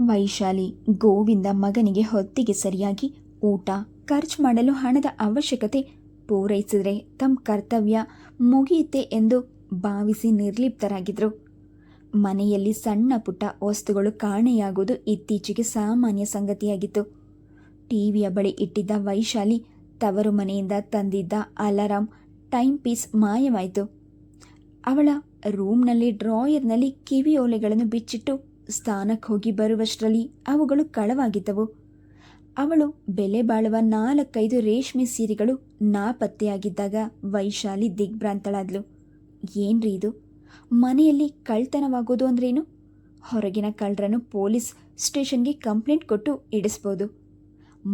ವೈಶಾಲಿ ಗೋವಿಂದ ಮಗನಿಗೆ ಹೊತ್ತಿಗೆ ಸರಿಯಾಗಿ ಊಟ ಖರ್ಚು ಮಾಡಲು ಹಣದ ಅವಶ್ಯಕತೆ ಪೂರೈಸಿದರೆ ತಮ್ಮ ಕರ್ತವ್ಯ ಮುಗಿಯುತ್ತೆ ಎಂದು ಭಾವಿಸಿ ನಿರ್ಲಿಪ್ತರಾಗಿದ್ದರು. ಮನೆಯಲ್ಲಿ ಸಣ್ಣ ಪುಟ್ಟ ವಸ್ತುಗಳು ಕಾಣೆಯಾಗುವುದು ಇತ್ತೀಚೆಗೆ ಸಾಮಾನ್ಯ ಸಂಗತಿಯಾಗಿತ್ತು. ಟಿವಿಯ ಬಳಿ ಇಟ್ಟಿದ್ದ ವೈಶಾಲಿ ತವರು ಮನೆಯಿಂದ ತಂದಿದ್ದ ಅಲಾರಾಂ ಟೈಮ್ ಪೀಸ್ ಮಾಯವಾಯಿತು. ಅವಳ ರೂಮ್ನಲ್ಲಿ ಡ್ರಾಯರ್ನಲ್ಲಿ ಕಿವಿಯೋಲೆಗಳನ್ನು ಬಿಚ್ಚಿಟ್ಟು ಸ್ಥಾನಕ್ಕೆ ಹೋಗಿ ಬರುವಷ್ಟರಲ್ಲಿ ಅವುಗಳು ಕಳವಾಗಿದ್ದವು. ಅವಳು ಬೆಲೆ ಬಾಳುವ 4-5 ರೇಷ್ಮೆ ಸೀರೆಗಳು ನಾಪತ್ತೆಯಾಗಿದ್ದಾಗ ವೈಶಾಲಿ ದಿಗ್ಭ್ರಾಂತಳಾದ್ಲು. ಏನ್ರಿ ಇದು? ಮನೆಯಲ್ಲಿ ಕಳ್ತನವಾಗೋದು ಅಂದ್ರೇನು? ಹೊರಗಿನ ಕಳ್ಳರನ್ನು ಪೊಲೀಸ್ ಸ್ಟೇಷನ್ಗೆ ಕಂಪ್ಲೇಂಟ್ ಕೊಟ್ಟು ಇಡಿಸ್ಬೋದು.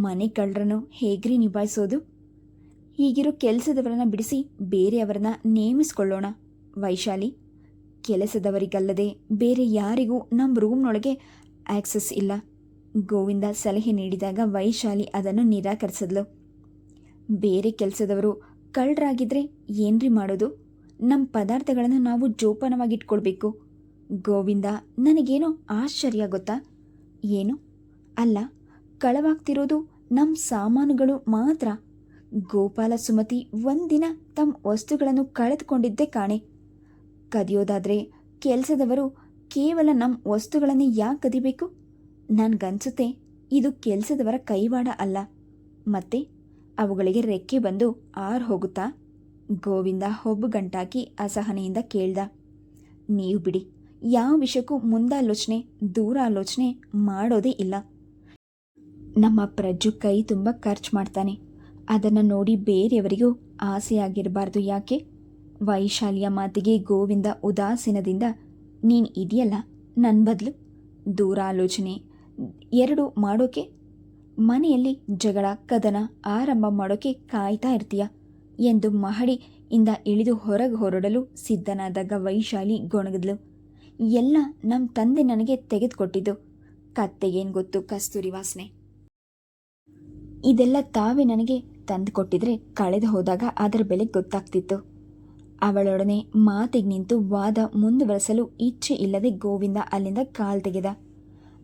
ಮನೆ ಕಳ್ಳರನ್ನು ಹೇಗ್ರಿ ನಿಭಾಯಿಸೋದು? ಹೀಗಿರೋ ಕೆಲಸದವರನ್ನ ಬಿಡಿಸಿ ಬೇರೆಯವರನ್ನ ನೇಮಿಸ್ಕೊಳ್ಳೋಣ. ವೈಶಾಲಿ, ಕೆಲಸದವರಿಗಲ್ಲದೆ ಬೇರೆ ಯಾರಿಗೂ ನಮ್ಮ ರೂಮ್ನೊಳಗೆ ಆಕ್ಸೆಸ್ ಇಲ್ಲ. ಗೋವಿಂದ ಸಲಹೆ ನೀಡಿದಾಗ ವೈಶಾಲಿ ಅದನ್ನು ನಿರಾಕರಿಸಿದ್ಲು. ಬೇರೆ ಕೆಲಸದವರು ಕಳ್ಳರಾಗಿದ್ರೆ ಏನ್ರಿ ಮಾಡೋದು? ನಮ್ಮ ಪದಾರ್ಥಗಳನ್ನು ನಾವು ಜೋಪಾನವಾಗಿಟ್ಕೊಳ್ಬೇಕು. ಗೋವಿಂದ, ನನಗೇನೋ ಆಶ್ಚರ್ಯ ಗೊತ್ತಾ? ಏನು? ಅಲ್ಲ, ಕಳವಾಗ್ತಿರೋದು ನಮ್ಮ ಸಾಮಾನುಗಳು ಮಾತ್ರ. ಗೋಪಾಲ ಸುಮತಿ ಒಂದಿನ ತಮ್ಮ ವಸ್ತುಗಳನ್ನು ಕಳೆದುಕೊಂಡಿದ್ದೇ ಕಾಣೆ. ಕದಿಯೋದಾದರೆ ಕೆಲಸದವರು ಕೇವಲ ನಮ್ಮ ವಸ್ತುಗಳನ್ನೇ ಯಾಕೆ ಕದಿಬೇಕು? ನನಗನ್ಸುತ್ತೆ ಇದು ಕೆಲಸದವರ ಕೈವಾಡ ಅಲ್ಲ. ಮತ್ತೆ ಅವುಗಳಿಗೆ ರೆಕ್ಕೆ ಬಂದು ಆರು ಹೋಗುತ್ತಾ? ಗೋವಿಂದ ಹೊಬ್ಬುಗಂಟಾಕಿ ಅಸಹನೆಯಿಂದ ಕೇಳ್ದ. ನೀವು ಬಿಡಿ, ಯಾವ ವಿಷಯಕ್ಕೂ ಮುಂದಾಲೋಚನೆ ದೂರಾಲೋಚನೆ ಮಾಡೋದೇ ಇಲ್ಲ. ನಮ್ಮ ಪ್ರಜ್ಜು ಕೈ ತುಂಬ ಖರ್ಚು ಮಾಡ್ತಾನೆ. ಅದನ್ನು ನೋಡಿ ಬೇರೆಯವರಿಗೂ ಆಸೆಯಾಗಿರಬಾರ್ದು ಯಾಕೆ? ವೈಶಾಲಿಯ ಮಾತಿಗೆ ಗೋವಿಂದ ಉದಾಸೀನದಿಂದ, ನೀನು ಇದೆಯಲ್ಲ ನನ್ನ ಬದಲು ದೂರಾಲೋಚನೆ ಎರಡು ಮಾಡೋಕೆ, ಮನೆಯಲ್ಲಿ ಜಗಳ ಕದನ ಆರಂಭ ಮಾಡೋಕೆ ಕಾಯ್ತಾ ಇರ್ತೀಯ ಎಂದು ಮಹಡಿಯಿಂದ ಇಳಿದು ಹೊರಗೆ ಹೊರಡಲು ಸಿದ್ಧನಾದಾಗ ವೈಶಾಲಿ ಗೊಣಗಿದ್ಲು. ಎಲ್ಲ ನಮ್ಮ ತಂದೆ ನನಗೆ ತೆಗೆದುಕೊಟ್ಟಿದ್ದು. ಕತ್ತೆಗೇನು ಗೊತ್ತು ಕಸ್ತೂರಿ ವಾಸನೆ? ಇದೆಲ್ಲ ತಾವೇ ನನಗೆ ತಂದು ಕೊಟ್ಟಿದ್ರೆ ಕಳೆದು ಹೋದಾಗ ಅದರ ಬೆಲೆ ಗೊತ್ತಾಗ್ತಿತ್ತು. ಅವಳೊಡನೆ ಮಾತಿಗೆ ನಿಂತು ವಾದ ಮುಂದುವರೆಸಲು ಇಚ್ಛೆ ಇಲ್ಲದೆ ಗೋವಿಂದ ಅಲ್ಲಿಂದ ಕಾಲ್ ತೆಗೆದ.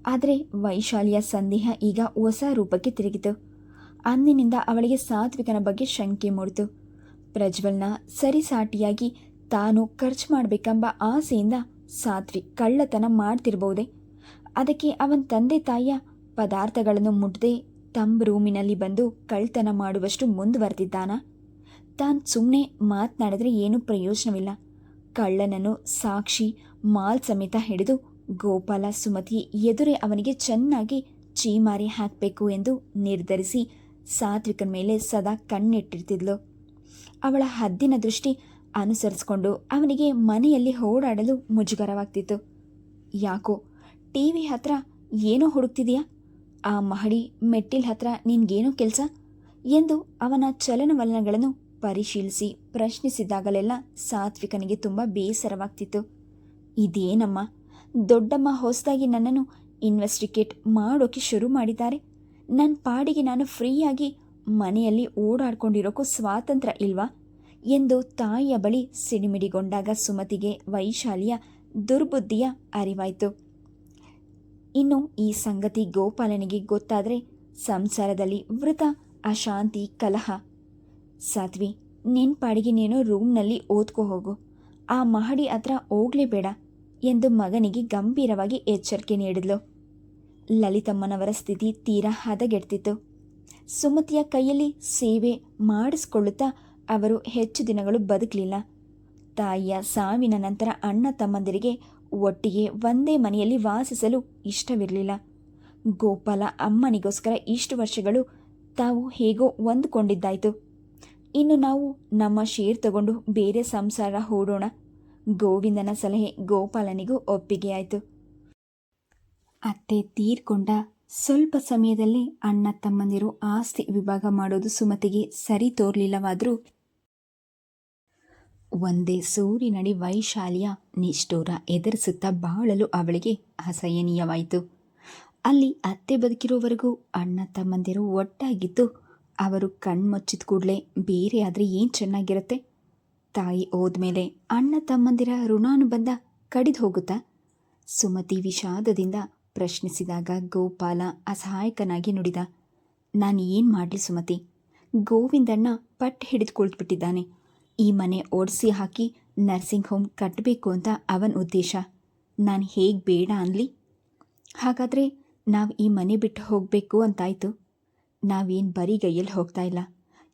ಆದರೆ ವೈಶಾಲಿಯ ಸಂದೇಹ ಈಗ ಹೊಸ ರೂಪಕ್ಕೆ ತಿರುಗಿತು. ಅಂದಿನಿಂದ ಅವಳಿಗೆ ಸಾತ್ವಿಕನ ಬಗ್ಗೆ ಶಂಕೆ ಮೂಡಿತು. ಪ್ರಜ್ವಲ್ನ ಸರಿಸಾಟಿಯಾಗಿ ತಾನು ಖರ್ಚು ಮಾಡಬೇಕೆಂಬ ಆಸೆಯಿಂದ ಸಾತ್ವಿಕ್ ಕಳ್ಳತನ ಮಾಡ್ತಿರ್ಬೋದೆ? ಅದಕ್ಕೆ ಅವನ ತಂದೆ ತಾಯಿಯ ಪದಾರ್ಥಗಳನ್ನು ಮುಟ್ಟದೆ ತಮ್ಮ ರೂಮಿನಲ್ಲಿ ಬಂದು ಕಳ್ಳತನ ಮಾಡುವಷ್ಟು ಮುಂದುವರೆದಿದ್ದಾನ? ತಾನು ಸುಮ್ಮನೆ ಮಾತನಾಡಿದ್ರೆ ಏನೂ ಪ್ರಯೋಜನವಿಲ್ಲ. ಕಳ್ಳನನ್ನು ಸಾಕ್ಷಿ ಮಾಲ್ ಸಮೇತ ಹಿಡಿದು ಗೋಪಾಲ ಸುಮತಿ ಎದುರೇ ಅವನಿಗೆ ಚೆನ್ನಾಗಿ ಚೀಮಾರಿ ಹಾಕಬೇಕು ಎಂದು ನಿರ್ಧರಿಸಿ ಸಾತ್ವಿಕನ ಮೇಲೆ ಸದಾ ಕಣ್ಣಿಟ್ಟಿರ್ತಿದ್ಲು. ಅವಳ ಹದ್ದಿನ ದೃಷ್ಟಿ ಅನುಸರಿಸಿಕೊಂಡು ಅವನಿಗೆ ಮನೆಯಲ್ಲಿ ಓಡಾಡಲು ಮುಜುಗರವಾಗ್ತಿತ್ತು. ಯಾಕೋ ಟಿವಿ ಹತ್ರ ಏನೋ ಹುಡುಕ್ತಿದೆಯಾ? ಆ ಮಹಡಿ ಮೆಟ್ಟಿಲ ಹತ್ರ ನಿನ್ಗೇನೋ ಕೆಲಸ ಎಂದು ಅವನ ಚಲನವಲನಗಳನ್ನು ಪರಿಶೀಲಿಸಿ ಪ್ರಶ್ನಿಸಿದಾಗಲೆಲ್ಲ ಸಾತ್ವಿಕನಿಗೆ ತುಂಬ ಬೇಸರವಾಗ್ತಿತ್ತು. ಇದೇನಮ್ಮ, ದೊಡ್ಡಮ್ಮ ಹೊಸದಾಗಿ ನನ್ನನ್ನು ಇನ್ವೆಸ್ಟಿಗೇಟ್ ಮಾಡೋಕೆ ಶುರು ಮಾಡಿದ್ದಾರೆ. ನನ್ನ ಪಾಡಿಗೆ ನಾನು ಫ್ರೀಯಾಗಿ ಮನೆಯಲ್ಲಿ ಓಡಾಡ್ಕೊಂಡಿರೋಕ್ಕೂ ಸ್ವಾತಂತ್ರ್ಯ ಇಲ್ವಾ ಎಂದು ತಾಯಿಯ ಬಳಿ ಸಿಡಿಮಿಡಿಗೊಂಡಾಗ ಸುಮತಿಗೆ ವೈಶಾಲಿಯ ದುರ್ಬುದ್ಧಿಯ ಅರಿವಾಯಿತು. ಇನ್ನು ಈ ಸಂಗತಿ ಗೋಪಾಲನಿಗೆ ಗೊತ್ತಾದರೆ ಸಂಸಾರದಲ್ಲಿ ವೃತ ಅಶಾಂತಿ ಕಲಹ. ಸಾಧ್ವಿ, ನಿನ್ನ ಪಾಡಿಗೆ ನೀನು ರೂಮ್ನಲ್ಲಿ ಓದ್ಕೋ ಹೋಗು, ಆ ಮಹಡಿ ಹತ್ರ ಹೋಗಲೇಬೇಡ ಎಂದು ಮಗನಿಗೆ ಗಂಭೀರವಾಗಿ ಎಚ್ಚರಿಕೆ ನೀಡಿದ್ಲು. ಲಲಿತಮ್ಮನವರ ಸ್ಥಿತಿ ತೀರಾ ಹದಗೆಡ್ತಿತ್ತು. ಸುಮತಿಯ ಕೈಯಲ್ಲಿ ಸೇವೆ ಮಾಡಿಸ್ಕೊಳ್ಳುತ್ತಾ ಅವರು ಹೆಚ್ಚು ದಿನಗಳು ಬದುಕಲಿಲ್ಲ. ತಾಯಿಯ ಸಾವಿನ ನಂತರ ಅಣ್ಣ ತಮ್ಮಂದಿರಿಗೆ ಒಟ್ಟಿಗೆ ಒಂದೇ ಮನೆಯಲ್ಲಿ ವಾಸಿಸಲು ಇಷ್ಟವಿರಲಿಲ್ಲ. ಗೋಪಾಲ ಅಮ್ಮನಿಗೋಸ್ಕರ ಇಷ್ಟು ವರ್ಷಗಳು ತಾವು ಹೇಗೋ ಹೊಂದಿಕೊಂಡಿದ್ದಾಯಿತು. ಇನ್ನು ನಾವು ನಮ್ಮ ಶೇರ್ ತಗೊಂಡು ಬೇರೆ ಸಂಸಾರ ಹೂಡೋಣ. ಗೋವಿಂದನ ಸಲಹೆ ಗೋಪಾಲನಿಗೂ ಒಪ್ಪಿಗೆಯಾಯಿತು. ಅತ್ತೆ ತೀರ್ಕೊಂಡ ಸ್ವಲ್ಪ ಸಮಯದಲ್ಲೇ ಅಣ್ಣ ತಮ್ಮಂದಿರು ಆಸ್ತಿ ವಿಭಾಗ ಮಾಡೋದು ಸುಮತಿಗೆ ಸರಿ ತೋರ್ಲಿಲ್ಲವಾದರೂ ಒಂದೇ ಸೂರಿನಡಿ ವೈಶಾಲಿಯ ನಿಷ್ಠೂರ ಎದುರಿಸುತ್ತಾ ಬಾಳಲು ಅವಳಿಗೆ ಅಸಹನೀಯವಾಯಿತು. ಅಲ್ಲಿ ಅತ್ತೆ ಬದುಕಿರೋವರೆಗೂ ಅಣ್ಣ ತಮ್ಮಂದಿರು ಒಟ್ಟಾಗಿದ್ದು ಅವರು ಕಣ್ಮುಚ್ಚಿದ ಕೂಡಲೇ ಬೇರೆ ಆದರೆ ಏನು ಚೆನ್ನಾಗಿರುತ್ತೆ? ತಾಯಿ ಹೋದ್ಮೇಲೆ ಅಣ್ಣ ತಮ್ಮಂದಿರ ಋಣಾನುಬಂಧ ಕಡಿದು ಹೋಗುತ್ತಾ? ಸುಮತಿ ವಿಷಾದದಿಂದ ಪ್ರಶ್ನಿಸಿದಾಗ ಗೋಪಾಲ ಅಸಹಾಯಕನಾಗಿ ನುಡಿದ. ನಾನು ಏನು ಮಾಡಲಿ ಸುಮತಿ? ಗೋವಿಂದಣ್ಣ ಪಟ್ಟು ಹಿಡಿದು ಕುಳಿತುಬಿಟ್ಟಿದ್ದಾನೆ. ಈ ಮನೆ ಓಡಿಸಿ ಹಾಕಿ ನರ್ಸಿಂಗ್ ಹೋಮ್ ಕಟ್ಟಬೇಕು ಅಂತ ಅವನ ಉದ್ದೇಶ. ನಾನು ಹೇಗೆ ಬೇಡ ಅನ್ನಲಿ? ಹಾಗಾದರೆ ನಾವು ಈ ಮನೆ ಬಿಟ್ಟು ಹೋಗಬೇಕು ಅಂತಾಯಿತು. ನಾವೇನು ಬರಿಗೈಯಲ್ಲಿ ಹೋಗ್ತಾ ಇಲ್ಲ.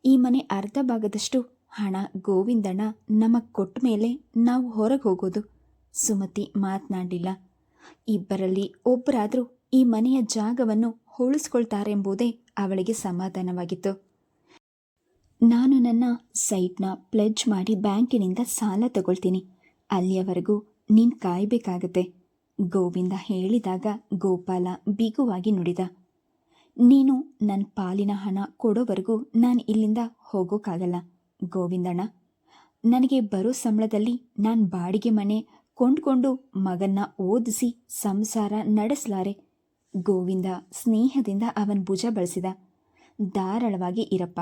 ಈ ಮನೆ ಅರ್ಧ ಭಾಗದಷ್ಟು ಹಣ ಗೋವಿಂದಣ್ಣ ನಮಗೆ ಕೊಟ್ಟ ಮೇಲೆ ನಾವು ಹೊರಗೆ ಹೋಗೋದು. ಸುಮತಿ ಮಾತನಾಡಲಿಲ್ಲ. ಇಬ್ಬರಲ್ಲಿ ಒಬ್ಬರಾದರೂ ಈ ಮನೆಯ ಜಾಗವನ್ನು ಉಳಿಸ್ಕೊಳ್ತಾರೆಂಬುದೇ ಅವಳಿಗೆ ಸಮಾಧಾನವಾಗಿತ್ತು. ನಾನು ನನ್ನ ಸೈಟ್ನ ಪ್ಲೆಡ್ಜ್ ಮಾಡಿ ಬ್ಯಾಂಕಿನಿಂದ ಸಾಲ ತಗೊಳ್ತೀನಿ. ಅಲ್ಲಿಯವರೆಗೂ ನೀನು ಕಾಯಬೇಕಾಗತ್ತೆ. ಗೋವಿಂದ ಹೇಳಿದಾಗ ಗೋಪಾಲ ಬಿಗುವಾಗಿ ನುಡಿದ. ನೀನು ನನ್ನ ಪಾಲಿನ ಹಣ ಕೊಡೋವರೆಗೂ ನಾನು ಇಲ್ಲಿಂದ ಹೋಗೋಕ್ಕಾಗಲ್ಲ ಗೋವಿಂದಣ್ಣ. ನನಗೆ ಬರೋ ಸಂಬಳದಲ್ಲಿ ನಾನು ಬಾಡಿಗೆ ಮನೆ ಕೊಂಡ್ಕೊಂಡು ಮಗನ್ನ ಓದಿಸಿ ಸಂಸಾರ ನಡೆಸಲಾರೆ. ಗೋವಿಂದ ಸ್ನೇಹದಿಂದ ಅವನ ಭುಜ ಬಳಸಿದ. ಧಾರಾಳವಾಗಿ ಇರಪ್ಪ,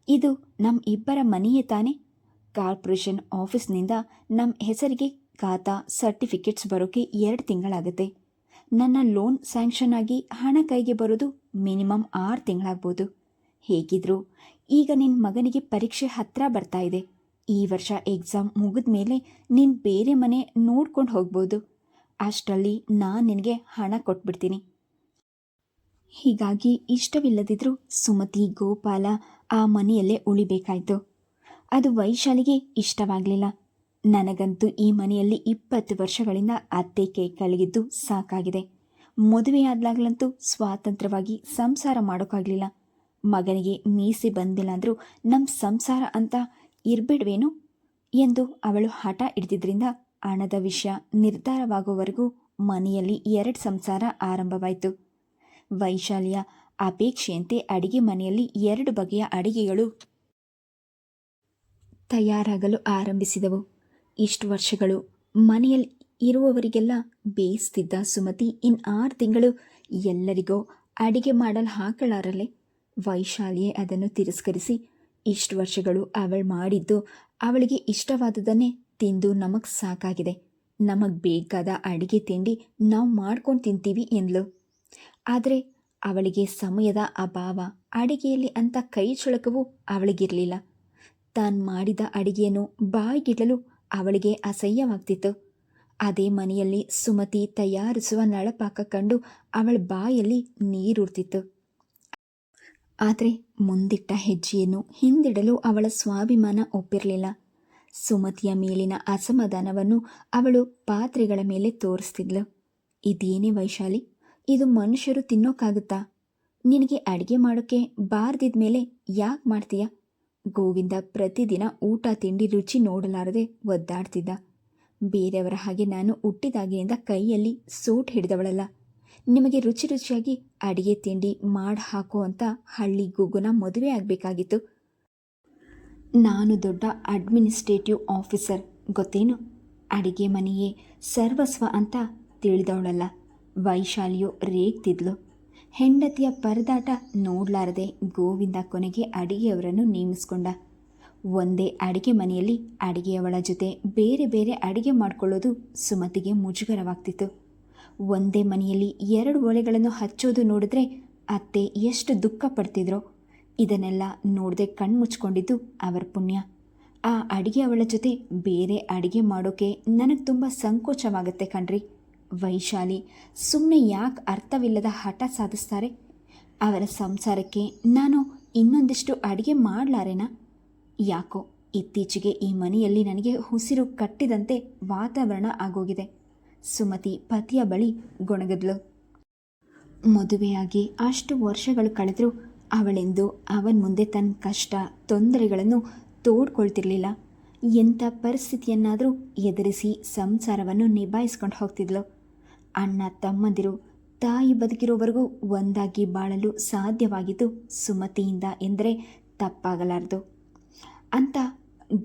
ಇದು ನಮ್ಮ ಇಬ್ಬರ ಮನೆಯೇ ತಾನೆ. ಕಾರ್ಪೊರೇಷನ್ ಆಫೀಸ್ನಿಂದ ನಮ್ಮ ಹೆಸರಿಗೆ ಖಾತಾ ಸರ್ಟಿಫಿಕೇಟ್ಸ್ ಬರೋಕ್ಕೆ 2 ತಿಂಗಳಾಗುತ್ತೆ. ನನ್ನ ಲೋನ್ ಸ್ಯಾಂಕ್ಷನ್ ಆಗಿ ಹಣ ಕೈಗೆ ಬರೋದು ಮಿನಿಮಮ್ 6 ತಿಂಗಳಾಗ್ಬೋದು. ಹೇಗಿದ್ರು ಈಗ ನಿನ್ನ ಮಗನಿಗೆ ಪರೀಕ್ಷೆ ಹತ್ತಿರ ಬರ್ತಾ ಇದೆ. ಈ ವರ್ಷ ಎಕ್ಸಾಮ್ ಮುಗಿದ ಮೇಲೆ ನೀನು ಬೇರೆ ಮನೆ ನೋಡ್ಕೊಂಡು ಹೋಗ್ಬೋದು. ಅಷ್ಟರಲ್ಲಿ ನಾನು ನಿನಗೆ ಹಣ ಕೊಟ್ಬಿಡ್ತೀನಿ. ಹೀಗಾಗಿ ಇಷ್ಟವಿಲ್ಲದಿದ್ದರೂ ಸುಮತಿ ಗೋಪಾಲ ಆ ಮನೆಯಲ್ಲೇ ಉಳಿಬೇಕಾಯಿತು. ಅದು ವೈಶಾಲಿಗೆ ಇಷ್ಟವಾಗಲಿಲ್ಲ. ನನಗಂತೂ ಈ ಮನೆಯಲ್ಲಿ 20 ವರ್ಷಗಳಿಂದ ಅತ್ತೆ ಕೈ ಕಳೆಗಿದ್ದು ಸಾಕಾಗಿದೆ. ಮದುವೆಯಾದಾಗಲಂತೂ ಸ್ವಾತಂತ್ರ್ಯವಾಗಿ ಸಂಸಾರ ಮಾಡೋಕ್ಕಾಗಲಿಲ್ಲ. ಮಗನಿಗೆ ಮೀಸೆ ಬಂದಿಲ್ಲ ಅಂದರೂ ನಮ್ಮ ಸಂಸಾರ ಅಂತ ಇರಬೇಡ್ವೇನು ಎಂದು ಅವಳು ಹಠ ಹಿಡಿದಿದ್ದರಿಂದ ಹಣದ ವಿಷಯ ನಿರ್ಧಾರವಾಗುವವರೆಗೂ ಮನೆಯಲ್ಲಿ 2 ಸಂಸಾರ ಆರಂಭವಾಯಿತು. ವೈಶಾಲಿಯ ಅಪೇಕ್ಷೆಯಂತೆ ಅಡಿಗೆ ಮನೆಯಲ್ಲಿ 2 ಬಗೆಯ ಅಡಿಗೆಗಳು ತಯಾರಾಗಲು ಆರಂಭಿಸಿದವು. ಇಷ್ಟು ವರ್ಷಗಳು ಮನೆಯಲ್ಲಿ ಇರುವವರಿಗೆಲ್ಲ ಬೇಯಿಸ್ತಿದ್ದ ಸುಮತಿ ಇನ್ನು 6 ತಿಂಗಳು ಎಲ್ಲರಿಗೋ ಅಡಿಗೆ ಮಾಡಲು ಹಾಕಲಾರಲ್ಲೇ. ವೈಶಾಲಿಯೇ ಅದನ್ನು ತಿರಸ್ಕರಿಸಿ, ಇಷ್ಟು ವರ್ಷಗಳು ಅವಳು ಮಾಡಿದ್ದು ಅವಳಿಗೆ ಇಷ್ಟವಾದುದನ್ನೇ ತಿಂದು ನಮಗೆ ಸಾಕಾಗಿದೆ. ನಮಗೆ ಬೇಕಾದ ಅಡಿಗೆ ತಿಂಡಿ ನಾವು ಮಾಡ್ಕೊಂಡು ತಿಂತೀವಿ ಎಂದ್ಲು. ಆದರೆ ಅವಳಿಗೆ ಸಮಯದ ಅಭಾವ, ಅಡಿಗೆಯಲ್ಲಿ ಅಂಥ ಕೈ ಚಳಕವೂ ಅವಳಿಗಿರಲಿಲ್ಲ. ತಾನು ಮಾಡಿದ ಅಡಿಗೆಯನ್ನು ಬಾಯಿಗಿಡಲು ಅವಳಿಗೆ ಅಸಹ್ಯವಾಗ್ತಿತ್ತು. ಅದೇ ಮನೆಯಲ್ಲಿ ಸುಮತಿ ತಯಾರಿಸುವ ನಳಪಾಕ ಕಂಡು ಅವಳ ಬಾಯಲ್ಲಿ ನೀರೂರ್ತಿತ್ತು. ಆದರೆ ಮುಂದಿಟ್ಟ ಹೆಜ್ಜೆಯನ್ನು ಹಿಂದಿಡಲು ಅವಳ ಸ್ವಾಭಿಮಾನ ಒಪ್ಪಿರಲಿಲ್ಲ. ಸುಮತಿಯ ಮೇಲಿನ ಅಸಮಾಧಾನವನ್ನು ಅವಳು ಪಾತ್ರೆಗಳ ಮೇಲೆ ತೋರಿಸ್ತಿದ್ಲು. ಇದೇನೇ ವೈಶಾಲಿ, ಇದು ಮನುಷ್ಯರು ತಿನ್ನೋಕ್ಕಾಗುತ್ತಾ? ನಿನಗೆ ಅಡುಗೆ ಮಾಡೋಕ್ಕೆ ಬಾರ್ದಿದ ಮೇಲೆ ಯಾಕೆ ಮಾಡ್ತೀಯ? ಗೋವಿಂದ ಪ್ರತಿದಿನ ಊಟ ತಿಂಡಿ ರುಚಿ ನೋಡಲಾರದೆ ಒದ್ದಾಡ್ತಿದ್ದ. ಬೇರೆಯವರ ಹಾಗೆ ನಾನು ಹುಟ್ಟಿದಾಗೆಯಿಂದ ಕೈಯಲ್ಲಿ ಸೋಟ್ ಹಿಡಿದವಳಲ್ಲ. ನಿಮಗೆ ರುಚಿ ರುಚಿಯಾಗಿ ಅಡಿಗೆ ತಿಂಡಿ ಮಾಡಿ ಹಾಕೋ ಅಂತ ಹಳ್ಳಿ ಗುಗ್ಗುನ ಮದುವೆ ಆಗಬೇಕಾಗಿತ್ತು. ನಾನು ದೊಡ್ಡ ಅಡ್ಮಿನಿಸ್ಟ್ರೇಟಿವ್ ಆಫೀಸರ್ ಗೊತ್ತೇನು? ಅಡಿಗೆ ಮನೆಯೇ ಸರ್ವಸ್ವ ಅಂತ ತಿಳಿದವಳಲ್ಲ. ವೈಶಾಲಿಯು ರೇಗ್ತಿದ್ಲು. ಹೆಂಡತಿಯ ಪರದಾಟ ನೋಡಲಾರದೆ ಗೋವಿಂದ ಕೊನೆಗೆ ಅಡಿಗೆಯವರನ್ನು ನೇಮಿಸ್ಕೊಂಡ. ಒಂದೇ ಅಡಿಗೆ ಮನೆಯಲ್ಲಿ ಅಡಿಗೆಯವಳ ಜೊತೆ ಬೇರೆ ಬೇರೆ ಅಡಿಗೆ ಮಾಡಿಕೊಳ್ಳೋದು ಸುಮತಿಗೆ ಮುಜುಗರವಾಗ್ತಿತ್ತು. ಒಂದೇ ಮನೆಯಲ್ಲಿ 2 ಒಲೆಗಳನ್ನು ಹಚ್ಚೋದು ನೋಡಿದ್ರೆ ಅತ್ತೆ ಎಷ್ಟು ದುಃಖ ಪಡ್ತಿದ್ರೋ. ಇದನ್ನೆಲ್ಲ ನೋಡದೆ ಕಣ್ಮುಚ್ಕೊಂಡಿದ್ದು ಅವರ ಪುಣ್ಯ. ಆ ಅಡಿಗೆಯವಳ ಜೊತೆ ಬೇರೆ ಅಡಿಗೆ ಮಾಡೋಕೆ ನನಗೆ ತುಂಬ ಸಂಕೋಚವಾಗುತ್ತೆ ಕಣ್ರಿ. ವೈಶಾಲಿ ಸುಮ್ಮನೆ ಯಾಕೆ ಅರ್ಥವಿಲ್ಲದ ಹಠ ಸಾಧಿಸ್ತಾರೆ? ಅವರ ಸಂಸಾರಕ್ಕೆ ನಾನು ಇನ್ನೊಂದಿಷ್ಟು ಅಡಿಗೆ ಮಾಡಲಾರೇನಾ? ಯಾಕೋ ಇತ್ತೀಚೆಗೆ ಈ ಮನೆಯಲ್ಲಿ ನನಗೆ ಉಸಿರು ಕಟ್ಟಿದಂತೆ ವಾತಾವರಣ ಆಗೋಗಿದೆ. ಸುಮತಿ ಪತಿಯ ಬಳಿ ಗೊಣಗದ್ಲು. ಮದುವೆಯಾಗಿ ಅಷ್ಟು ವರ್ಷಗಳು ಕಳೆದರೂ ಅವಳೆಂದು ಅವನ ಮುಂದೆ ತನ್ನ ಕಷ್ಟ ತೊಂದರೆಗಳನ್ನು ತೋಡ್ಕೊಳ್ತಿರ್ಲಿಲ್ಲ. ಎಂಥ ಪರಿಸ್ಥಿತಿಯನ್ನಾದರೂ ಎದುರಿಸಿ ಸಂಸಾರವನ್ನು ನಿಭಾಯಿಸ್ಕೊಂಡು ಹೋಗ್ತಿದ್ಲು. ಅಣ್ಣ ತಮ್ಮಂದಿರು ತಾಯಿ ಬದುಕಿರೋವರೆಗೂ ಒಂದಾಗಿ ಬಾಳಲು ಸಾಧ್ಯವಾಗಿದ್ದು ಸುಮತಿಯಿಂದ ಎಂದರೆ ತಪ್ಪಾಗಲಾರದು. ಅಂತ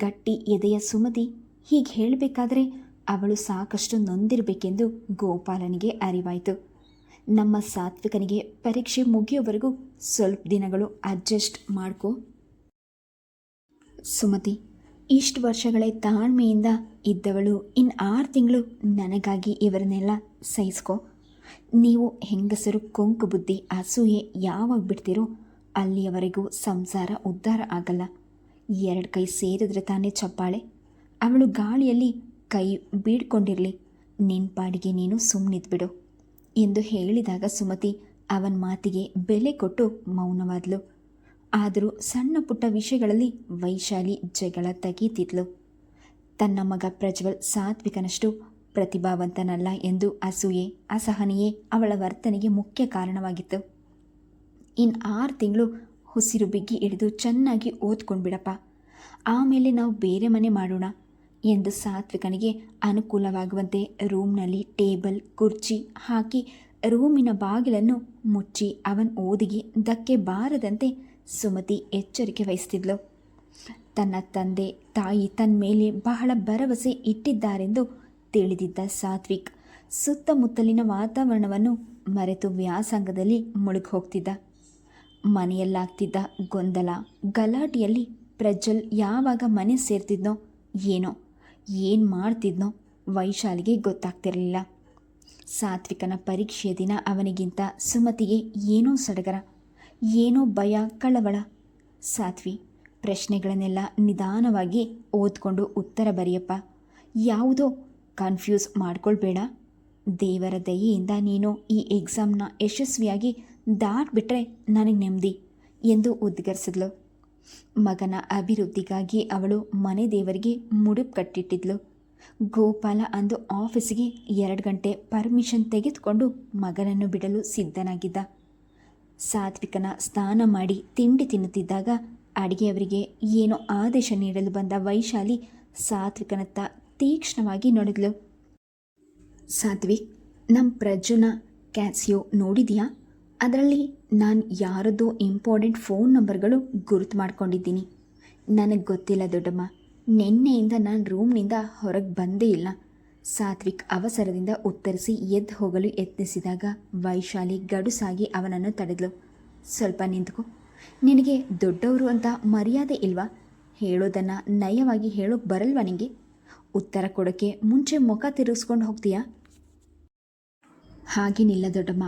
ಗಟ್ಟಿ ಎದೆಯ ಸುಮತಿ ಹೀಗೆ ಹೇಳಬೇಕಾದ್ರೆ ಅವಳು ಸಾಕಷ್ಟು ನೊಂದಿರಬೇಕೆಂದು ಗೋಪಾಲನಿಗೆ ಅರಿವಾಯಿತು. ನಮ್ಮ ಸಾತ್ವಿಕನಿಗೆ ಪರೀಕ್ಷೆ ಮುಗಿಯೋವರೆಗೂ ಸ್ವಲ್ಪ ದಿನಗಳು ಅಡ್ಜಸ್ಟ್ ಮಾಡ್ಕೋ ಸುಮತಿ. ಇಷ್ಟು ವರ್ಷಗಳೇ ತಾಳ್ಮೆಯಿಂದ ಇದ್ದವಳು ಇನ್ನು 6 ತಿಂಗಳು ನನಗಾಗಿ ಇವರನ್ನೆಲ್ಲ ಸಹಿಸ್ಕೊ. ನೀವು ಹೆಂಗಸರು ಕೊಂಕು ಬುದ್ಧಿ ಅಸೂಯೆ ಯಾವಾಗ ಬಿಡ್ತೀರೋ ಅಲ್ಲಿಯವರೆಗೂ ಸಂಸಾರ ಉದ್ಧಾರ ಆಗಲ್ಲ. ಎರಡು ಕೈ ಸೇರಿದ್ರೆ ತಾನೇ ಚಪ್ಪಾಳೆ. ಅವಳು ಗಾಳಿಯಲ್ಲಿ ಕೈ ಬೀಡ್ಕೊಂಡಿರಲಿ, ನಿನ್ನ ಪಾಡಿಗೆ ನೀನು ಸುಮ್ಮನಿದ್ಬಿಡು ಎಂದು ಹೇಳಿದಾಗ ಸುಮತಿ ಅವನ ಮಾತಿಗೆ ಬೆಲೆ ಕೊಟ್ಟು ಮೌನವಾದ್ಲು. ಆದರೂ ಸಣ್ಣ ಪುಟ್ಟ ವಿಷಯಗಳಲ್ಲಿ ವೈಶಾಲಿ ಜಗಳ ತೆಗೀತಿದ್ಲು. ತನ್ನ ಮಗ ಪ್ರಜ್ವಲ್ ಸಾತ್ವಿಕನಷ್ಟು ಪ್ರತಿಭಾವಂತನಲ್ಲ ಎಂದು ಅಸೂಯೆ ಅಸಹನೆಯೇ ಅವಳ ವರ್ತನೆಗೆ ಮುಖ್ಯ ಕಾರಣವಾಗಿತ್ತು. ಇನ್ನು 6 ತಿಂಗಳು ಉಸಿರು ಬಿಗಿ ಹಿಡಿದು ಚೆನ್ನಾಗಿ ಓದ್ಕೊಂಡ್ಬಿಡಪ್ಪ, ಆಮೇಲೆ ನಾವು ಬೇರೆ ಮನೆ ಮಾಡೋಣ ಎಂದು ಸಾತ್ವಿಕನಿಗೆ ಅನುಕೂಲವಾಗುವಂತೆ ರೂಮ್ನಲ್ಲಿ ಟೇಬಲ್ ಕುರ್ಚಿ ಹಾಕಿ ರೂಮಿನ ಬಾಗಿಲನ್ನು ಮುಚ್ಚಿ ಅವನ ಓದಿಗೆ ಧಕ್ಕೆ ಬಾರದಂತೆ ಸುಮತಿ ಎಚ್ಚರಿಕೆ ವಹಿಸ್ತಿದ್ಲು. ತನ್ನ ತಂದೆ ತಾಯಿ ತನ್ನ ಮೇಲೆ ಬಹಳ ಭರವಸೆ ಇಟ್ಟಿದ್ದಾರೆಂದು ತಿಳಿದಿದ್ದ ಸಾತ್ವಿಕ್ ಸುತ್ತಮುತ್ತಲಿನ ವಾತಾವರಣವನ್ನು ಮರೆತು ವ್ಯಾಸಂಗದಲ್ಲಿ ಮುಳುಗಿ ಹೋಗ್ತಿದ್ದ. ಮನೆಯಲ್ಲಾಗ್ತಿದ್ದ ಗೊಂದಲ ಗಲಾಟೆಯಲ್ಲಿ ಪ್ರಜ್ವಲ್ ಯಾವಾಗ ಮನೆ ಸೇರ್ತಿದ್ನೋ ಏನೋ, ಏನು ಮಾಡ್ತಿದ್ನೋ ವೈಶಾಲಿಗೆ ಗೊತ್ತಾಗ್ತಿರಲಿಲ್ಲ. ಸಾತ್ವಿಕನ ಪರೀಕ್ಷೆಯ ದಿನ ಅವನಿಗಿಂತ ಸುಮತಿಗೆ ಏನೋ ಸಡಗರ, ಏನೋ ಭಯ ಕಳವಳ. ಸಾತ್ವಿ, ಪ್ರಶ್ನೆಗಳನ್ನೆಲ್ಲ ನಿಧಾನವಾಗಿ ಓದ್ಕೊಂಡು ಉತ್ತರ ಬರೆಯಪ್ಪ, ಯಾವುದೋ ಕನ್ಫ್ಯೂಸ್ ಮಾಡ್ಕೊಳ್ಬೇಡ. ದೇವರ ದಯೆಯಿಂದ ನೀನು ಈ ಎಕ್ಸಾಮ್ನ ಯಶಸ್ವಿಯಾಗಿ ದಾಟ್ಬಿಟ್ರೆ ನನಗೆ ನೆಮ್ಮದಿ ಎಂದು ಉದ್ಗರಿಸಿದ್ಲು. ಮಗನ ಅಭಿವೃದ್ಧಿಗಾಗಿ ಅವಳು ಮನೆ ದೇವರಿಗೆ ಮುಡುಪು ಕಟ್ಟಿಟ್ಟಿದ್ಲು. ಗೋಪಾಲ ಅಂದು ಆಫೀಸಿಗೆ 2 ಗಂಟೆ ಪರ್ಮಿಷನ್ ತೆಗೆದುಕೊಂಡು ಮಗನನ್ನು ಬಿಡಲು ಸಿದ್ಧನಾಗಿದ್ದ. ಸಾತ್ವಿಕನ ಸ್ನಾನ ಮಾಡಿ ತಿಂಡಿ ತಿನ್ನುತ್ತಿದ್ದಾಗ ಅಡಿಗೆಯವರಿಗೆ ಏನೋ ಆದೇಶ ನೀಡಲು ಬಂದ ವೈಶಾಲಿ ಸಾತ್ವಿಕನತ್ತ ತೀಕ್ಷ್ಣವಾಗಿ ನೋಡಿದ್ಲು. ಸಾತ್ವಿಕ್, ನಮ್ಮ ಪ್ರಜ್ವಲ್ನ ಕ್ಯಾಸಿಯೋ ನೋಡಿದೆಯಾ? ಅದರಲ್ಲಿ ನಾನು ಯಾರದ್ದೋ ಇಂಪಾರ್ಟೆಂಟ್ ಫೋನ್ ನಂಬರ್ಗಳು ಗುರುತು ಮಾಡ್ಕೊಂಡಿದ್ದೀನಿ. ನನಗೆ ಗೊತ್ತಿಲ್ಲ ದೊಡ್ಡಮ್ಮ, ನಿನ್ನೆಯಿಂದ ನಾನು ರೂಮ್ನಿಂದ ಹೊರಗೆ ಬಂದೇ ಇಲ್ಲ. ಸಾತ್ವಿಕ್ ಅವಸರದಿಂದ ಉತ್ತರಿಸಿ ಎದ್ದು ಹೋಗಲು ಯತ್ನಿಸಿದಾಗ ವೈಶಾಲಿ ಗಡುಸಾಗಿ ಅವನನ್ನು ತಡೆದ್ಲು. ಸ್ವಲ್ಪ ನಿಂತ್ಕೋ, ನಿನಗೆ ದೊಡ್ಡವರು ಅಂತ ಮರ್ಯಾದೆ ಇಲ್ವಾ? ಹೇಳೋದನ್ನು ನಯವಾಗಿ ಹೇಳೋಕೆ ಬರಲ್ವಾ ನಿನಗೆ? ಉತ್ತರ ಕೊಡೋಕ್ಕೆ ಮುಂಚೆ ಮುಖ ತಿರುಗಿಸ್ಕೊಂಡು ಹೋಗ್ತೀಯಾ? ಹಾಗೇನಿಲ್ಲ ದೊಡ್ಡಮ್ಮ,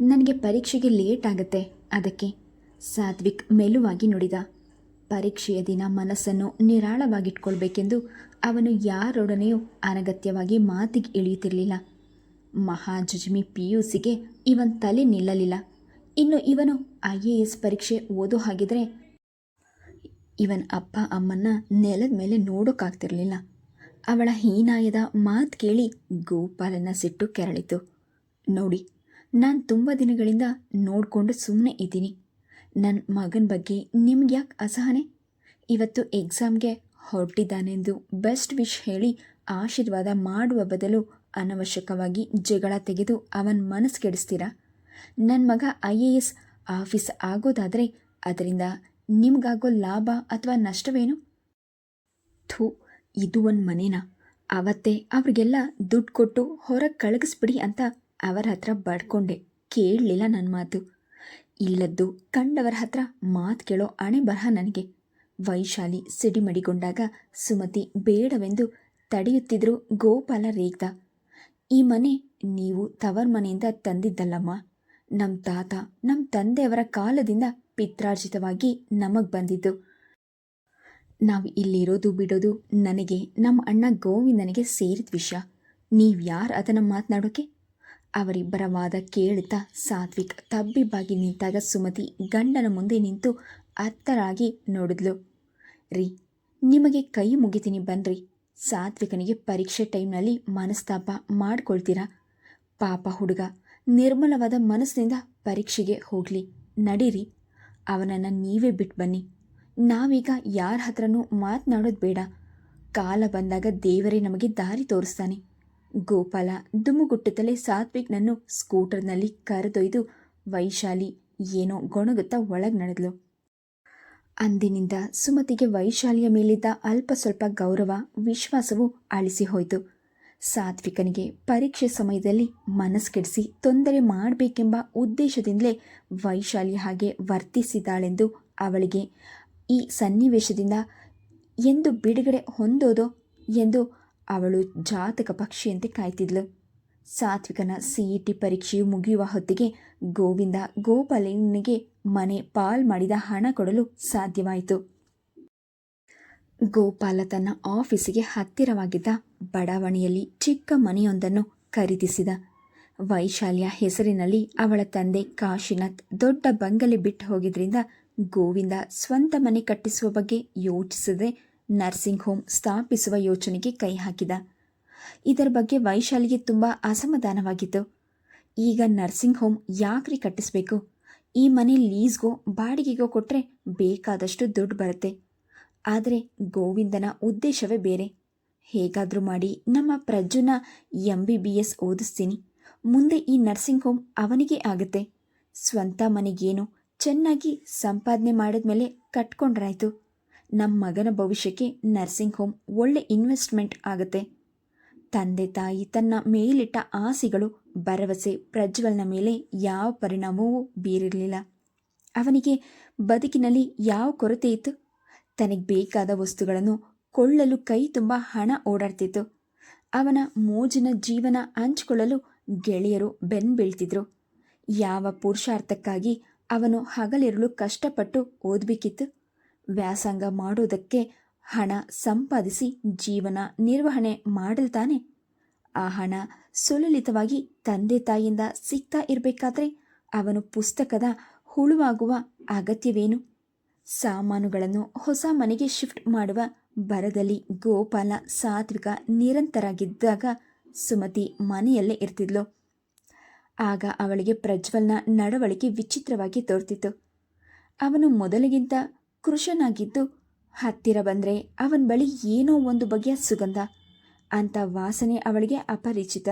ನನಗೆ ಪರೀಕ್ಷೆಗೆ ಲೇಟ್ ಆಗುತ್ತೆ, ಅದಕ್ಕೆ. ಸಾತ್ವಿಕ್ ಮೆಲುವಾಗಿ ನುಡಿದ. ಪರೀಕ್ಷೆಯ ದಿನ ಮನಸ್ಸನ್ನು ನಿರಾಳವಾಗಿಟ್ಕೊಳ್ಬೇಕೆಂದು ಅವನು ಯಾರೊಡನೆಯೂ ಅನಗತ್ಯವಾಗಿ ಮಾತಿಗೆ ಇಳಿಯುತ್ತಿರಲಿಲ್ಲ. ಮಹಾಜಜ್ಮಿ PUCಗೆ ಇವನ್ ತಲೆ ನಿಲ್ಲಲಿಲ್ಲ. ಇನ್ನು ಇವನು IAS ಪರೀಕ್ಷೆ ಓದೋ ಹಾಗಿದ್ರೆ ಇವನ್ ಅಪ್ಪ ಅಮ್ಮನ್ನ ನೆಲದ ಮೇಲೆ ನೋಡೋಕ್ಕಾಗ್ತಿರಲಿಲ್ಲ. ಅವಳ ಹೀನಾಯದ ಮಾತು ಕೇಳಿ ಗೋಪಾಲನ ಸಿಟ್ಟು ಕೆರಳಿತು. ನೋಡಿ, ನಾನು ತುಂಬ ದಿನಗಳಿಂದ ನೋಡಿಕೊಂಡು ಸುಮ್ಮನೆ ಇದ್ದೀನಿ. ನನ್ನ ಮಗನ ಬಗ್ಗೆ ನಿಮ್ಗೆ ಯಾಕೆ ಅಸಹನೆ? ಇವತ್ತು ಎಕ್ಸಾಮ್ಗೆ ಹೊರಟಿದ್ದಾನೆಂದು ಬೆಸ್ಟ್ ವಿಶ್ ಹೇಳಿ ಆಶೀರ್ವಾದ ಮಾಡುವ ಬದಲು ಅನವಶ್ಯಕವಾಗಿ ಜಗಳ ತೆಗೆದು ಅವನ ಮನಸ್ಸು ಕೆಡಿಸ್ತೀರಾ? ನನ್ನ ಮಗ IAS ಆಫೀಸ್ ಆಗೋದಾದರೆ ಅದರಿಂದ ನಿಮಗಾಗೋ ಲಾಭ ಅಥವಾ ನಷ್ಟವೇನು? ಥೂ, ಇದು ಒಂದು ಮನೇನಾ? ಅವತ್ತೇ ಅವ್ರಿಗೆಲ್ಲ ದುಡ್ಡು ಕೊಟ್ಟು ಹೊರಗೆ ಕಳಗಿಸ್ಬಿಡಿ ಅಂತ ಅವರ ಹತ್ರ ಬಡ್ಕೊಂಡೆ, ಕೇಳಲಿಲ್ಲ ನನ್ನ ಮಾತು. ಇಲ್ಲದ್ದು ಕಂಡವರ ಹತ್ರ ಮಾತು ಕೇಳೋ ಹಣೆ ಬರಹ ನನಗೆ. ವೈಶಾಲಿ ಸಿಡಿಮಡಿಗೊಂಡಾಗ ಸುಮತಿ ಬೇಡವೆಂದು ತಡೆಯುತ್ತಿದ್ದರೂ ಗೋಪಾಲ ರೇಗ್ದ. ಈ ಮನೆ ನೀವು ತವರ್ ಮನೆಯಿಂದ ತಂದಿದ್ದಲ್ಲಮ್ಮ. ನಮ್ಮ ತಾತ ನಮ್ಮ ತಂದೆಯವರ ಕಾಲದಿಂದ ಪಿತ್ರಾರ್ಜಿತವಾಗಿ ನಮಗೆ ಬಂದಿದ್ದು. ನಾವು ಇಲ್ಲಿರೋದು ಬಿಡೋದು ನನಗೆ ನಮ್ಮ ಅಣ್ಣ ಗೋವಿಂದನಿಗೆ ಸೇರಿದ ವಿಷಯ. ನೀವು ಯಾರು ಅದನ್ನು ಮಾತನಾಡೋಕೆ? ಅವರಿಬ್ಬರ ವಾದ ಕೇಳುತ್ತಾ ಸಾತ್ವಿಕ್ ತಬ್ಬಿಬ್ಬಾಗಿ ನಿಂತಾಗ ಸುಮತಿ ಗಂಡನ ಮುಂದೆ ನಿಂತು ಅತ್ತರಾಗಿ ನೋಡಿದ್ಲು. ರೀ, ನಿಮಗೆ ಕೈ ಮುಗಿತೀನಿ ಬನ್ರಿ. ಸಾತ್ವಿಕನಿಗೆ ಪರೀಕ್ಷೆ ಟೈಮ್ನಲ್ಲಿ ಮನಸ್ತಾಪ ಮಾಡ್ಕೊಳ್ತೀರಾ? ಪಾಪ ಹುಡುಗ ನಿರ್ಮಲವಾದ ಮನಸ್ಸಿನಿಂದ ಪರೀಕ್ಷೆಗೆ ಹೋಗಲಿ, ನಡೀರಿ. ಅವನನ್ನು ನೀವೇ ಬಿಟ್ಟು ಬನ್ನಿ. ನಾವೀಗ ಯಾರ ಹತ್ರನೂ ಮಾತನಾಡೋದು ಬೇಡ. ಕಾಲ ಬಂದಾಗ ದೇವರೇ ನಮಗೆ ದಾರಿ ತೋರಿಸ್ತಾನೆ. ಗೋಪಾಲ ದುಮ್ಮುಗುಟ್ಟುತ್ತಲೇ ಸಾತ್ವಿಕ್ನನ್ನು ಸ್ಕೂಟರ್ನಲ್ಲಿ ಕರೆದೊಯ್ದು ವೈಶಾಲಿ ಏನೋ ಗೊಣಗುತ್ತಾ ಒಳಗೆ ನಡೆದ್ಲು. ಅಂದಿನಿಂದ ಸುಮತಿಗೆ ವೈಶಾಲಿಯ ಮೇಲಿದ್ದ ಅಲ್ಪ ಸ್ವಲ್ಪ ಗೌರವ ವಿಶ್ವಾಸವೂ ಅಳಿಸಿ ಹೋಯಿತು. ಸಾತ್ವಿಕನಿಗೆ ಪರೀಕ್ಷೆ ಸಮಯದಲ್ಲಿ ಮನಸ್ಸು ಕೆಡಿಸಿ ತೊಂದರೆ ಮಾಡಬೇಕೆಂಬ ಉದ್ದೇಶದಿಂದಲೇ ವೈಶಾಲಿ ಹಾಗೆ ವರ್ತಿಸಿದ್ದಾಳೆಂದು ಅವಳಿಗೆ ಈ ಸನ್ನಿವೇಶದಿಂದ ಎಂದು ಬಿಡುಗಡೆ ಹೊಂದೋದೋ ಎಂದು ಅವಳು ಜಾತಕ ಪಕ್ಷಿಯಂತೆ ಕಾಯ್ತಿದ್ಲು. ಸಾತ್ವಿಕನ CET ಪರೀಕ್ಷೆಯು ಮುಗಿಯುವ ಹೊತ್ತಿಗೆ ಗೋವಿಂದ ಗೋಪಾಲನಿಗೆ ಮನೆ ಪಾಲ್ ಮಾಡಿದ ಹಣ ಕೊಡಲು ಸಾಧ್ಯವಾಯಿತು. ಗೋಪಾಲ ತನ್ನ ಆಫೀಸಿಗೆ ಹತ್ತಿರವಾಗಿದ್ದ ಬಡಾವಣೆಯಲ್ಲಿ ಚಿಕ್ಕ ಮನೆಯೊಂದನ್ನು ಖರೀದಿಸಿದ. ವೈಶಾಲಿಯ ಹೆಸರಿನಲ್ಲಿ ಅವಳ ತಂದೆ ಕಾಶಿನಾಥ್ ದೊಡ್ಡ ಬಂಗಲೆ ಬಿಟ್ಟು ಹೋಗಿದ್ರಿಂದ ಗೋವಿಂದ ಸ್ವಂತ ಮನೆ ಕಟ್ಟಿಸುವ ಬಗ್ಗೆ ಯೋಚಿಸದೆ ನರ್ಸಿಂಗ್ ಹೋಮ್ ಸ್ಥಾಪಿಸುವ ಯೋಚನೆಗೆ ಕೈ ಹಾಕಿದ. ಇದರ ಬಗ್ಗೆ ವೈಶಾಲಿಗೆ ತುಂಬ ಅಸಮಾಧಾನವಾಗಿತ್ತು. ಈಗ ನರ್ಸಿಂಗ್ ಹೋಮ್ ಯಾಕ್ರಿ ಕಟ್ಟಿಸ್ಬೇಕು? ಈ ಮನೆ ಲೀಸ್ಗೋ ಬಾಡಿಗೆಗೋ ಕೊಟ್ಟರೆ ಬೇಕಾದಷ್ಟು ದುಡ್ಡು ಬರುತ್ತೆ. ಆದರೆ ಗೋವಿಂದನ ಉದ್ದೇಶವೇ ಬೇರೆ. ಹೇಗಾದರೂ ಮಾಡಿ ನಮ್ಮ ಪ್ರಜ್ಜುನ MBBS ಓದಿಸ್ತೀನಿ. ಮುಂದೆ ಈ ನರ್ಸಿಂಗ್ ಹೋಮ್ ಅವನಿಗೆ ಆಗುತ್ತೆ. ಸ್ವಂತ ಮನೆಗೇನು ಚೆನ್ನಾಗಿ ಸಂಪಾದನೆ ಮಾಡಿದ್ಮೇಲೆ ಕಟ್ಕೊಂಡ್ರಾಯ್ತು. ನಮ್ಮ ಮಗನ ಭವಿಷ್ಯಕ್ಕೆ ನರ್ಸಿಂಗ್ ಹೋಮ್ ಒಳ್ಳೆ ಇನ್ವೆಸ್ಟ್ಮೆಂಟ್ ಆಗುತ್ತೆ. ತಂದೆ ತಾಯಿ ತನ್ನ ಮೇಲಿಟ್ಟ ಆಸೆಗಳು ಭರವಸೆ ಪ್ರಜ್ವಲ್ನ ಮೇಲೆ ಯಾವ ಪರಿಣಾಮವೂ ಬೀರಿರಲಿಲ್ಲ. ಅವನಿಗೆ ಬದುಕಿನಲ್ಲಿ ಯಾವ ಕೊರತೆ ಇತ್ತು? ತನಗೆ ಬೇಕಾದ ವಸ್ತುಗಳನ್ನು ಕೊಳ್ಳಲು ಕೈ ತುಂಬ ಹಣ ಓಡಾಡ್ತಿತ್ತು. ಅವನ ಮೋಜಿನ ಜೀವನ ಹಂಚಿಕೊಳ್ಳಲು ಗೆಳೆಯರು ಬೆನ್ಬೀಳ್ತಿದ್ರು. ಯಾವ ಪುರುಷಾರ್ಥಕ್ಕಾಗಿ ಅವನು ಹಗಲಿರುಳು ಕಷ್ಟಪಟ್ಟು ಓದಬೇಕಿತ್ತು? ವ್ಯಾಸಂಗ ಮಾಡೋದಕ್ಕೆ ಹಣ ಸಂಪಾದಿಸಿ ಜೀವನ ನಿರ್ವಹಣೆ ಮಾಡಲ್ತಾನೆ. ಆ ಹಣ ಸುಲಲಿತವಾಗಿ ತಂದೆ ತಾಯಿಯಿಂದ ಸಿಗ್ತಾ ಇರಬೇಕಾದ್ರೆ ಅವನು ಪುಸ್ತಕದ ಹುಳುವಾಗುವ ಅಗತ್ಯವೇನು? ಸಾಮಾನುಗಳನ್ನು ಹೊಸ ಮನೆಗೆ ಶಿಫ್ಟ್ ಮಾಡುವ ಭರದಲ್ಲಿ ಗೋಪಾಲ ಸಾತ್ವಿಕ ನಿರಂತರಾಗಿದ್ದಾಗ ಸುಮತಿ ಮನೆಯಲ್ಲೇ ಇರ್ತಿದ್ಲು. ಆಗ ಅವಳಿಗೆ ಪ್ರಜ್ವಲ್ನ ನಡವಳಿಕೆ ವಿಚಿತ್ರವಾಗಿ ತೋರ್ತಿತ್ತು. ಅವನು ಮೊದಲಿಗಿಂತ ಕೃಶನಾಗಿದ್ದು ಹತ್ತಿರ ಬಂದರೆ ಅವನ ಬಳಿ ಏನೋ ಒಂದು ಬಗೆಯ ಸುಗಂಧ. ಅಂಥ ವಾಸನೆ ಅವಳಿಗೆ ಅಪರಿಚಿತ.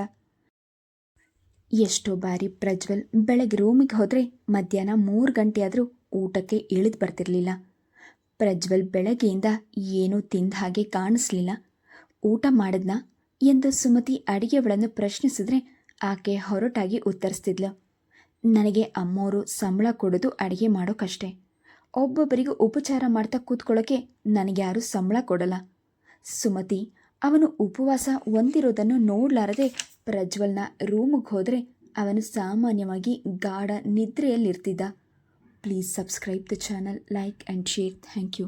ಎಷ್ಟೋ ಬಾರಿ ಪ್ರಜ್ವಲ್ ಬೆಳಗ್ಗೆ ರೂಮಿಗೆ ಹೋದರೆ ಮಧ್ಯಾಹ್ನ 3 ಗಂಟೆಯಾದರೂ ಊಟಕ್ಕೆ ಇಳಿದು ಬರ್ತಿರಲಿಲ್ಲ. ಪ್ರಜ್ವಲ್ ಬೆಳಗ್ಗೆಯಿಂದ ಏನೂ ತಿಂದ ಹಾಗೆ ಕಾಣಿಸ್ಲಿಲ್ಲ. ಊಟ ಮಾಡಿದ್ನಾ ಎಂದು ಸುಮತಿ ಅಡಿಗೆಗಳನ್ನು ಪ್ರಶ್ನಿಸಿದ್ರೆ ಆಕೆ ಹೊರಟಾಗಿ ಉತ್ತರಿಸ್ತಿದ್ಲು. ನನಗೆ ಅಮ್ಮೋರು ಸಂಬಳ ಕೊಡೋದು ಅಡುಗೆ ಮಾಡೋಕ್ಕಷ್ಟೇ. ಒಬ್ಬೊಬ್ಬರಿಗೂ ಉಪಚಾರ ಮಾಡ್ತಾ ಕೂತ್ಕೊಳ್ಳೋಕ್ಕೆ ನನಗ್ಯಾರೂ ಸಂಬಳ ಕೊಡಲ್ಲ. ಸುಮತಿ ಅವನು ಉಪವಾಸ ಹೊಂದಿರೋದನ್ನು ನೋಡಲಾರದೆ ಪ್ರಜ್ವಲ್ನ ರೂಮಿಗೆ ಹೋದರೆ ಅವನು ಸಾಮಾನ್ಯವಾಗಿ ಗಾಢ ನಿದ್ರೆಯಲ್ಲಿರ್ತಿದ್ದ. Please subscribe the channel, like and share. Thank you.